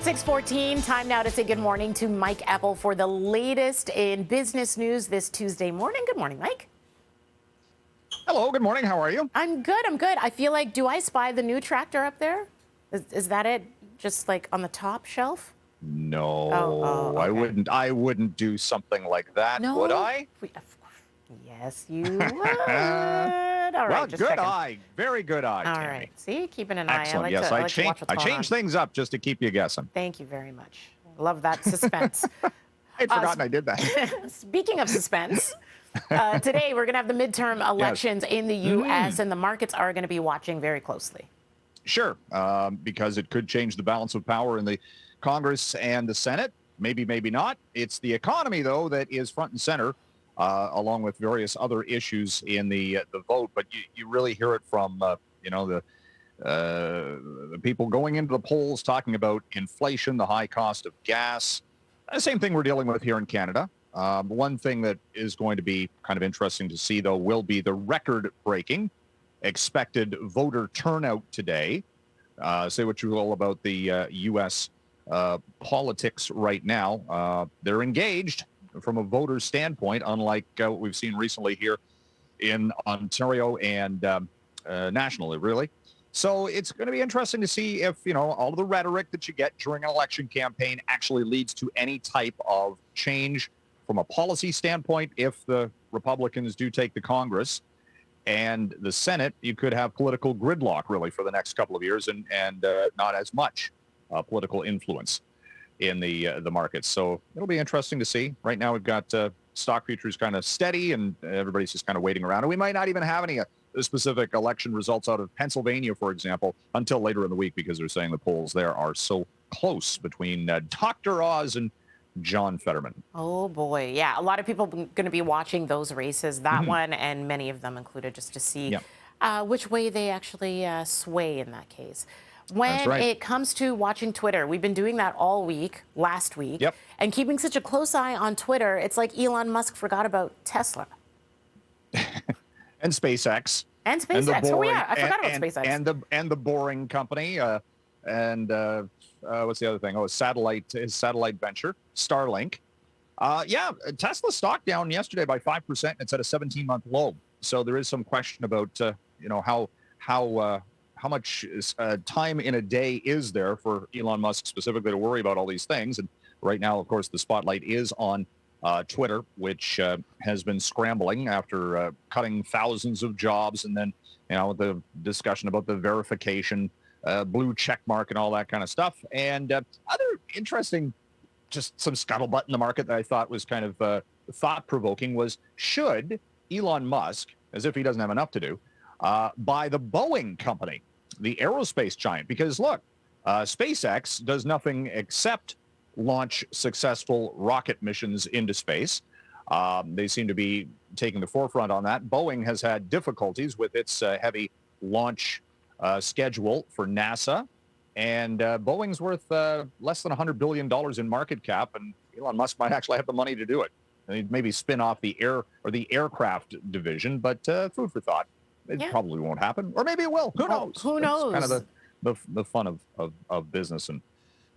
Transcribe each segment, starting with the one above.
6:14, time now to say good morning to Mike Eppel for the latest in business news this Tuesday morning. Good morning, Mike. Hello, good morning. How are you? I'm good. I feel like, do I spy the new tractor up there? Is that it? Just like on the top shelf? No, Okay. I wouldn't do something like that, No? would I? Yes, you would. All Well, right, just good checking. eye. Very good eye, All Tammy. right. See, keeping an eye. Excellent. I Yes, like to watch what's I going on. changed things up just to keep you guessing. Thank you very much. Love that suspense. I'd forgotten I did that. Speaking of suspense, today we're going to have the midterm elections in the U.S., and the markets are going to be watching very closely. Sure, because it could change the balance of power in the Congress and the Senate. Maybe, maybe not. It's the economy, though, that is front and center, along with various other issues in the vote. But you really hear it from, the people going into the polls talking about inflation, the high cost of gas. The same thing we're dealing with here in Canada. One thing that is going to be kind of interesting to see, though, will be the record-breaking expected voter turnout today. Say what you will about the U.S. Politics right now. They're engaged from a voter standpoint, unlike what we've seen recently here in Ontario and nationally, really. So it's going to be interesting to see if, all of the rhetoric that you get during an election campaign actually leads to any type of change from a policy standpoint. If the Republicans do take the Congress and the Senate, you could have political gridlock really for the next couple of years and not as much political influence in the markets. So it'll be interesting to see. Right now we've got stock futures kind of steady and everybody's just kind of waiting around. And we might not even have any specific election results out of Pennsylvania, for example, until later in the week because they're saying the polls there are so close between Dr. Oz and John Fetterman. Oh, boy. Yeah, a lot of people going to be watching those races, that one and many of them included, just to see which way they actually sway in that case. When it comes to watching Twitter, we've been doing that all week, last week, and keeping such a close eye on Twitter, it's like Elon Musk forgot about Tesla. And SpaceX. And SpaceX. Oh, yeah. I forgot about SpaceX. And the Boring Company. And what's the other thing? His satellite venture, Starlink. Tesla stock down yesterday by 5%. It's at a 17-month low. So there is some question about, how much time in a day is there for Elon Musk specifically to worry about all these things. And right now, of course, the spotlight is on Twitter, which has been scrambling after cutting thousands of jobs. And then, with the discussion about the verification, blue check mark and all that kind of stuff. And other interesting, just some scuttlebutt in the market that I thought was kind of thought-provoking was, should Elon Musk, as if he doesn't have enough to do, buy the Boeing company, the aerospace giant? Because look, SpaceX does nothing except launch successful rocket missions into space. They seem to be taking the forefront on that. Boeing has had difficulties with its heavy launch schedule for NASA. And Boeing's worth less than $100 billion in market cap, and Elon Musk might actually have the money to do it. And he'd maybe spin off the aircraft division, but food for thought. It probably won't happen, or maybe it will. Who knows? Who knows? It's kind of the fun of business and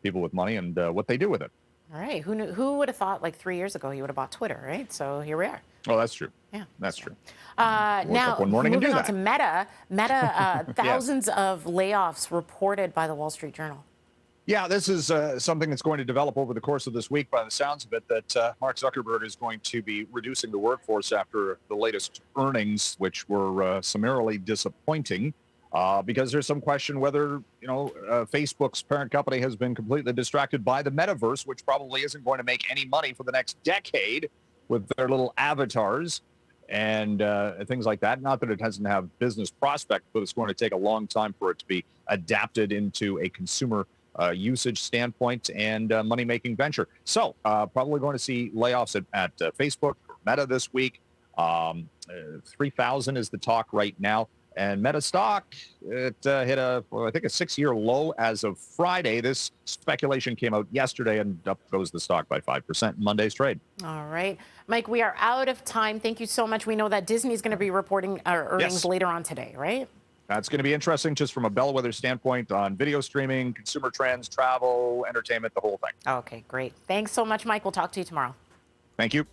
people with money and what they do with it. All right. Who would have thought like 3 years ago he would have bought Twitter, right? So here we are. Oh, that's true. Yeah, that's true. Now, one morning moving and do on that. to Meta, thousands of layoffs reported by the Wall Street Journal. Yeah, this is something that's going to develop over the course of this week by the sounds of it, that Mark Zuckerberg is going to be reducing the workforce after the latest earnings, which were summarily disappointing, because there's some question whether, Facebook's parent company has been completely distracted by the metaverse, which probably isn't going to make any money for the next decade with their little avatars and things like that. Not that it doesn't have business prospect, but it's going to take a long time for it to be adapted into a consumer usage standpoint and money-making venture. So probably going to see layoffs at Facebook, Meta this week. 3,000 is the talk right now. And Meta stock, it hit I think a 6-year low as of Friday. This speculation came out yesterday, and up goes the stock by 5% in Monday's trade. All right. Mike, we are out of time. Thank you so much. We know that Disney is going to be reporting earnings later on today, right? That's going to be interesting just from a bellwether standpoint on video streaming, consumer trends, travel, entertainment, the whole thing. Okay, great. Thanks so much, Mike. We'll talk to you tomorrow. Thank you.